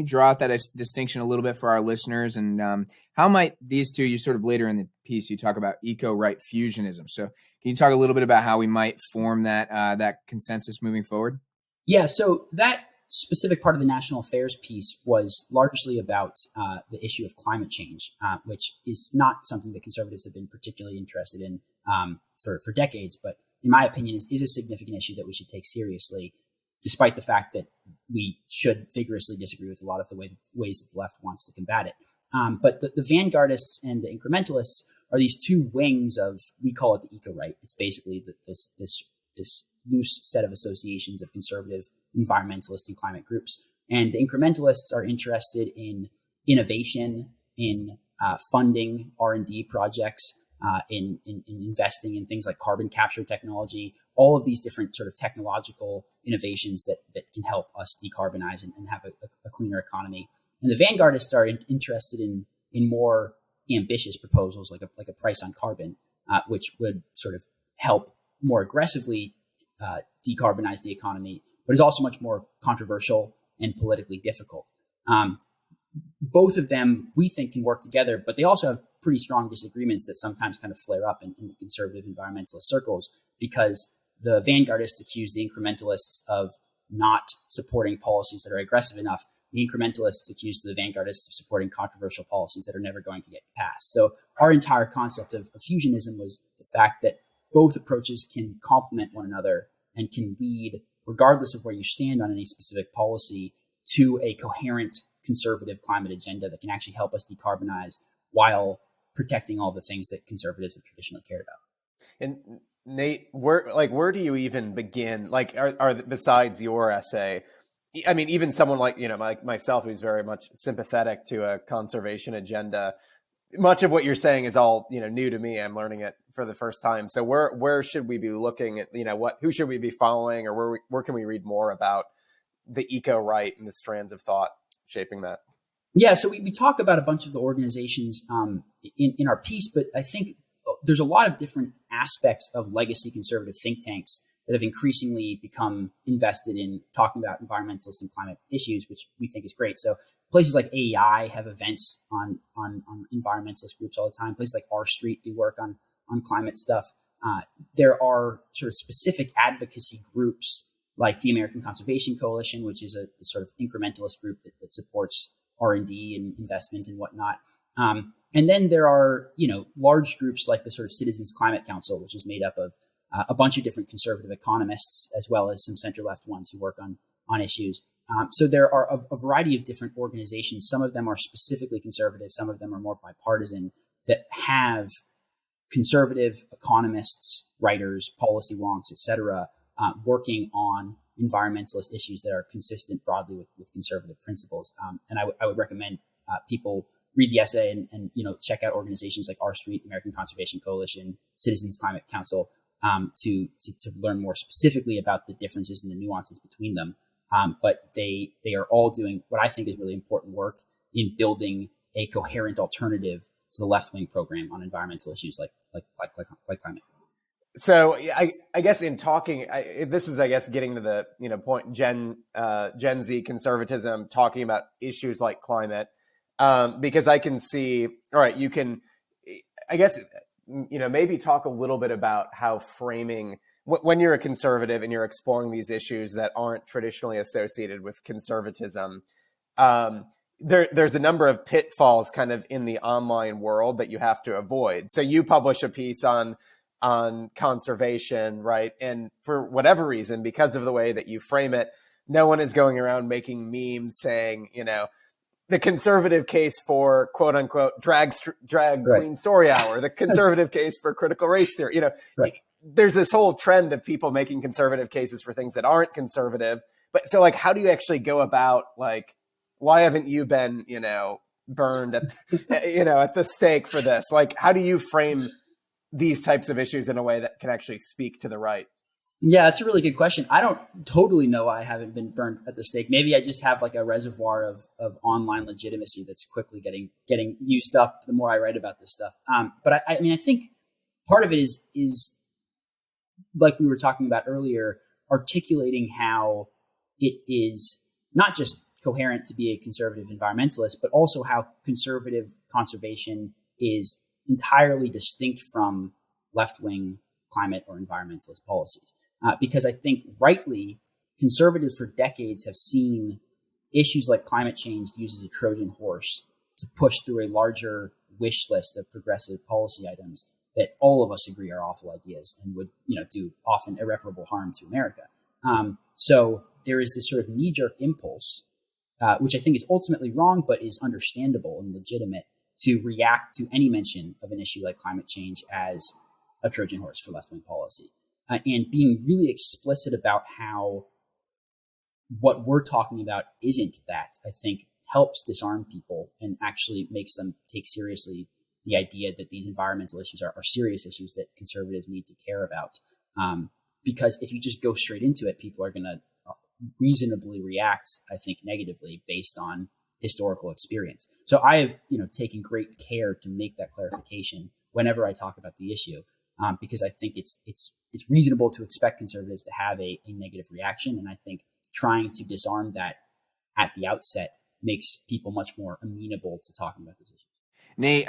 draw out that distinction a little bit for our listeners? And how might these two, you sort of later in the piece, you talk about eco-right fusionism. So can you talk a little bit about how we might form that consensus moving forward? Yeah, so that specific part of the national affairs piece was largely about the issue of climate change, which is not something that conservatives have been particularly interested in for decades, but in my opinion is a significant issue that we should take seriously, despite the fact that we should vigorously disagree with a lot of the ways that the left wants to combat it. But the vanguardists and the incrementalists are these two wings of, we call it the eco-right. It's basically this loose set of associations of conservative environmentalist and climate groups. And the incrementalists are interested in innovation, in funding R&D projects, in investing in things like carbon capture technology, all of these different sort of technological innovations that can help us decarbonize and have a cleaner economy. And the vanguardists are interested in more ambitious proposals like a price on carbon, which would sort of help more aggressively decarbonize the economy, but is also much more controversial and politically difficult. Both of them, we think, can work together, but they also have pretty strong disagreements that sometimes kind of flare up in the conservative environmentalist circles, because the vanguardists accuse the incrementalists of not supporting policies that are aggressive enough. The incrementalists accuse the vanguardists of supporting controversial policies that are never going to get passed. So our entire concept of fusionism was the fact that both approaches can complement one another and can lead, regardless of where you stand on any specific policy, to a coherent conservative climate agenda that can actually help us decarbonize while protecting all the things that conservatives have traditionally cared about. And Nate, where do you even begin? Like, are besides your essay, I mean, even someone like myself, who's very much sympathetic to a conservation agenda, much of what you're saying is all new to me. I'm learning it for the first time. So where should we be looking at? Who should we be following, or where can we read more about the eco-right and the strands of thought shaping that? Yeah, so we talk about a bunch of the organizations in our piece, but I think there's a lot of different aspects of legacy conservative think tanks that have increasingly become invested in talking about environmentalist and climate issues, which we think is great. So places like AEI have events on environmentalist groups all the time. Places like R Street do work on climate stuff. There are sort of specific advocacy groups like the American Conservation Coalition, which is a sort of incrementalist group that supports R&D and investment and whatnot. And then there are, large groups like the sort of Citizens Climate Council, which is made up of a bunch of different conservative economists, as well as some center-left ones who work on issues. So there are a variety of different organizations. Some of them are specifically conservative. Some of them are more bipartisan, that have conservative economists, writers, policy wonks, et cetera, working on environmentalist issues that are consistent broadly with conservative principles. And I would recommend people read the essay and check out organizations like R Street, American Conservation Coalition, Citizens Climate Council, to learn more specifically about the differences and the nuances between them. But they are all doing what I think is really important work in building a coherent alternative to the left-wing program on environmental issues like climate. So I guess in talking, this is, I guess, getting to the point, Gen Z conservatism, talking about issues like climate, because I can see, all right, you can, I guess, maybe talk a little bit about how framing, when you're a conservative and you're exploring these issues that aren't traditionally associated with conservatism, there's a number of pitfalls kind of in the online world that you have to avoid. So you publish a piece on conservation, right? And for whatever reason, because of the way that you frame it, no one is going around making memes saying, the conservative case for quote unquote drag right. Queen story hour, the conservative case for critical race theory. Right. There's this whole trend of people making conservative cases for things that aren't conservative. But so how do you actually go about why haven't you been, burned at, at the stake for this? How do you frame these types of issues in a way that can actually speak to the right? Yeah, that's a really good question. I don't totally know why I haven't been burned at the stake. Maybe I just have a reservoir of online legitimacy that's quickly getting used up the more I write about this stuff. But I think part of it is like we were talking about earlier, articulating how it is not just coherent to be a conservative environmentalist, but also how conservative conservation is entirely distinct from left-wing climate or environmentalist policies. Because I think rightly, conservatives for decades have seen issues like climate change used as a Trojan horse to push through a larger wish list of progressive policy items that all of us agree are awful ideas and would, do often irreparable harm to America. So there is this sort of knee-jerk impulse, which I think is ultimately wrong, but is understandable and legitimate, to react to any mention of an issue like climate change as a Trojan horse for left-wing policy. And being really explicit about how what we're talking about isn't that, I think, helps disarm people and actually makes them take seriously the idea that these environmental issues are serious issues that conservatives need to care about. Because if you just go straight into it, people are going to reasonably react, I think, negatively based on historical experience. So I have, taken great care to make that clarification whenever I talk about the issue, because I think it's reasonable to expect conservatives to have a negative reaction. And I think trying to disarm that at the outset makes people much more amenable to talking about those issues. Nate,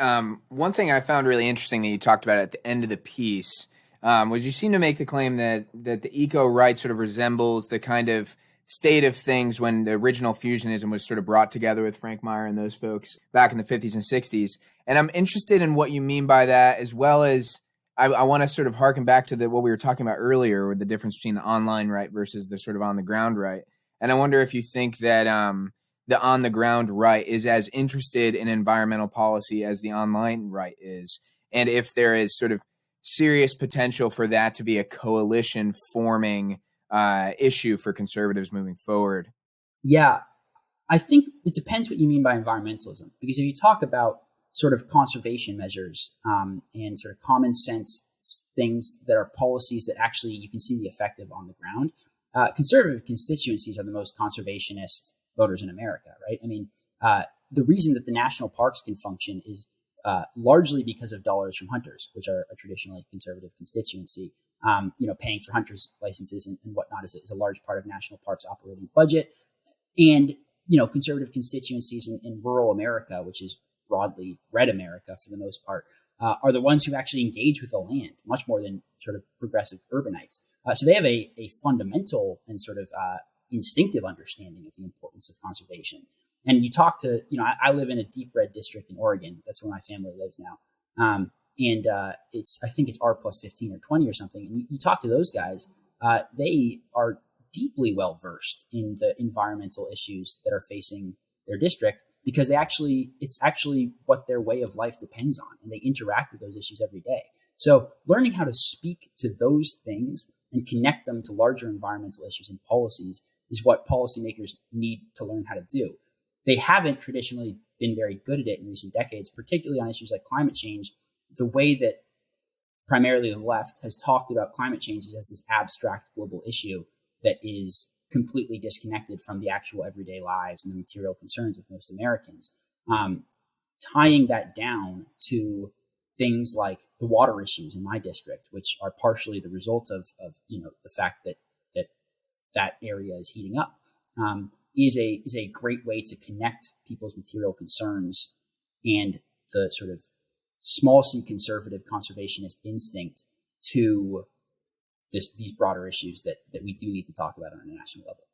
one thing I found really interesting that you talked about at the end of the piece was you seem to make the claim that the eco-right sort of resembles the kind of state of things when the original fusionism was sort of brought together with Frank Meyer and those folks back in the 50s and 60s. And I'm interested in what you mean by that, as well as I want to sort of harken back to what we were talking about earlier with the difference between the online right versus the sort of on the ground right. And I wonder if you think that the on the ground right is as interested in environmental policy as the online right is, and if there is sort of serious potential for that to be a coalition forming issue for conservatives moving forward. Yeah, I think it depends what you mean by environmentalism, because if you talk about sort of conservation measures and sort of common sense things that are policies that actually you can see the effect of on the ground, conservative constituencies are the most conservationist voters in America, right? I mean, the reason that the national parks can function is largely because of dollars from hunters, which are a traditionally conservative constituency. Paying for hunters' licenses and whatnot is a large part of national parks' operating budget. And, conservative constituencies in rural America, which is broadly red America for the most part, are the ones who actually engage with the land much more than sort of progressive urbanites. So they have a fundamental and sort of instinctive understanding of the importance of conservation. And you talk to, I live in a deep red district in Oregon. That's where my family lives now. I think it's R plus 15 or 20 or something. And you talk to those guys, they are deeply well versed in the environmental issues that are facing their district, because it's actually what their way of life depends on. And they interact with those issues every day. So learning how to speak to those things and connect them to larger environmental issues and policies is what policymakers need to learn how to do. They haven't traditionally been very good at it in recent decades, particularly on issues like climate change. The way that primarily the left has talked about climate change is as this abstract global issue that is completely disconnected from the actual everyday lives and the material concerns of most Americans. Tying that down to things like the water issues in my district, which are partially the result of the fact that area is heating up, is a great way to connect people's material concerns and the sort of small c conservative conservationist instinct to these broader issues that we do need to talk about on a national level.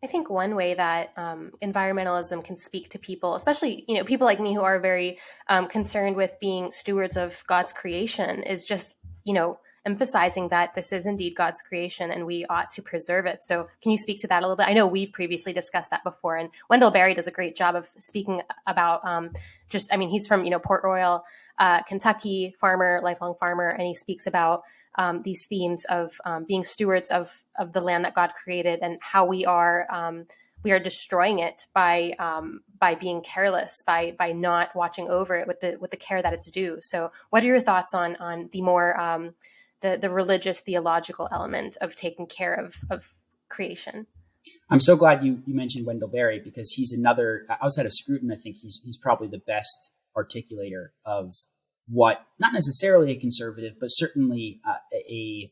I think one way that environmentalism can speak to people, especially people like me who are very concerned with being stewards of God's creation, is just emphasizing that this is indeed God's creation and we ought to preserve it. So can you speak to that a little bit? I know we've previously discussed that before, and Wendell Berry does a great job of speaking about he's from Port Royal, Kentucky, lifelong farmer, and he speaks about these themes of being stewards of the land that God created and how we are destroying it by being careless, by not watching over it with the care that it's due. So what are your thoughts on the more the religious theological element of taking care of creation? I'm so glad you mentioned Wendell Berry, because he's another, outside of Scruton, I think he's probably the best articulator of what, not necessarily a conservative, but certainly a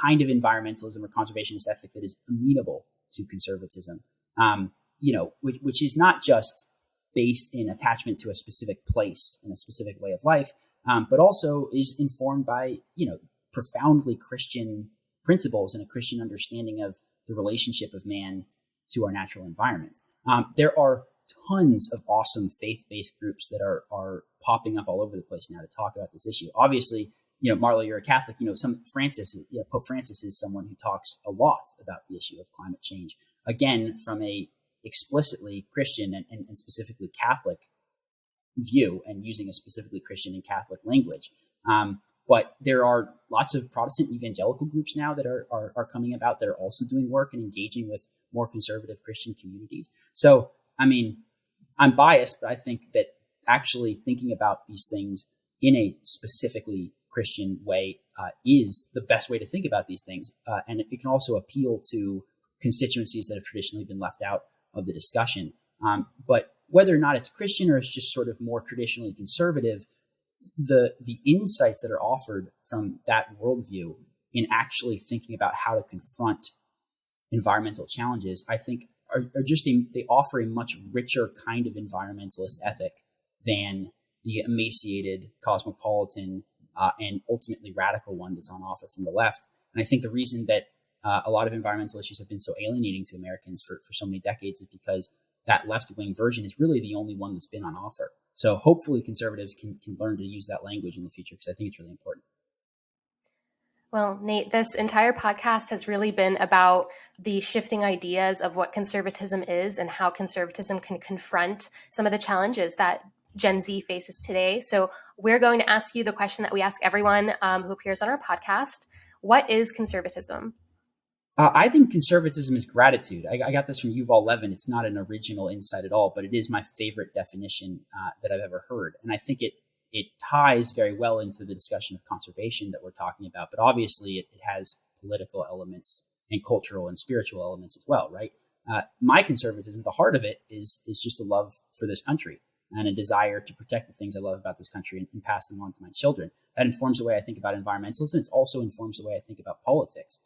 kind of environmentalism or conservationist ethic that is amenable to conservatism, which is not just based in attachment to a specific place and a specific way of life, but also is informed by, profoundly Christian principles and a Christian understanding of the relationship of man to our natural environment. There are tons of awesome faith-based groups that are popping up all over the place now to talk about this issue. Obviously, Marlo, you're a Catholic. Pope Francis is someone who talks a lot about the issue of climate change, again, from a explicitly Christian and specifically Catholic view, and using a specifically Christian and Catholic language. But there are lots of Protestant evangelical groups now that are coming about that are also doing work and engaging with more conservative Christian communities. So, I'm biased, but I think that actually thinking about these things in a specifically Christian way is the best way to think about these things. And it can also appeal to constituencies that have traditionally been left out of the discussion. But whether or not it's Christian or it's just sort of more traditionally conservative, the insights that are offered from that worldview in actually thinking about how to confront environmental challenges, I think are just they offer a much richer kind of environmentalist ethic than the emaciated, cosmopolitan, and ultimately radical one that's on offer from the left. And I think the reason that a lot of environmental issues have been so alienating to Americans for so many decades is because that left-wing version is really the only one that's been on offer. So hopefully conservatives can learn to use that language in the future, because I think it's really important. Well, Nate, this entire podcast has really been about the shifting ideas of what conservatism is and how conservatism can confront some of the challenges that Gen Z faces today. So we're going to ask you the question that we ask everyone who appears on our podcast. What is conservatism? I think conservatism is gratitude. I got this from Yuval Levin. It's not an original insight at all, but it is my favorite definition that I've ever heard. And I think it ties very well into the discussion of conservation that we're talking about. But obviously it has political elements and cultural and spiritual elements as well, right? My conservatism, the heart of it is just a love for this country and a desire to protect the things I love about this country and pass them on to my children. That informs the way I think about environmentalism. It also informs the way I think about politics.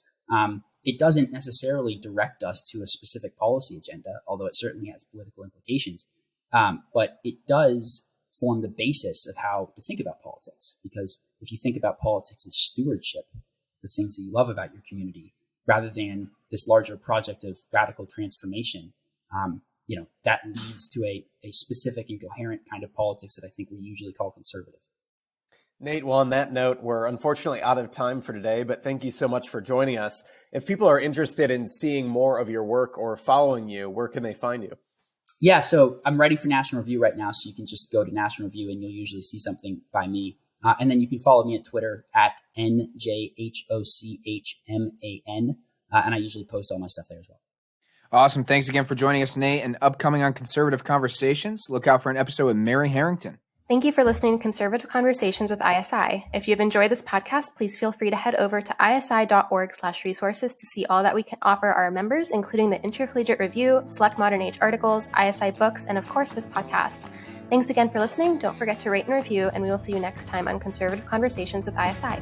It doesn't necessarily direct us to a specific policy agenda, although it certainly has political implications. But it does form the basis of how to think about politics. Because if you think about politics as stewardship, the things that you love about your community, rather than this larger project of radical transformation, that leads to a specific and coherent kind of politics that I think we usually call conservative. Nate, well, on that note, we're unfortunately out of time for today, but thank you so much for joining us. If people are interested in seeing more of your work or following you, where can they find you? Yeah, so I'm writing for National Review right now, so you can just go to National Review and you'll usually see something by me. And then you can follow me at Twitter at NJHOCHMAN, and I usually post all my stuff there as well. Awesome. Thanks again for joining us, Nate. And upcoming on Conservative Conversations, look out for an episode with Mary Harrington. Thank you for listening to Conservative Conversations with ISI. If you've enjoyed this podcast, please feel free to head over to isi.org/resources to see all that we can offer our members, including the Intercollegiate Review, select Modern Age articles, ISI books, and of course, this podcast. Thanks again for listening. Don't forget to rate and review, and we will see you next time on Conservative Conversations with ISI.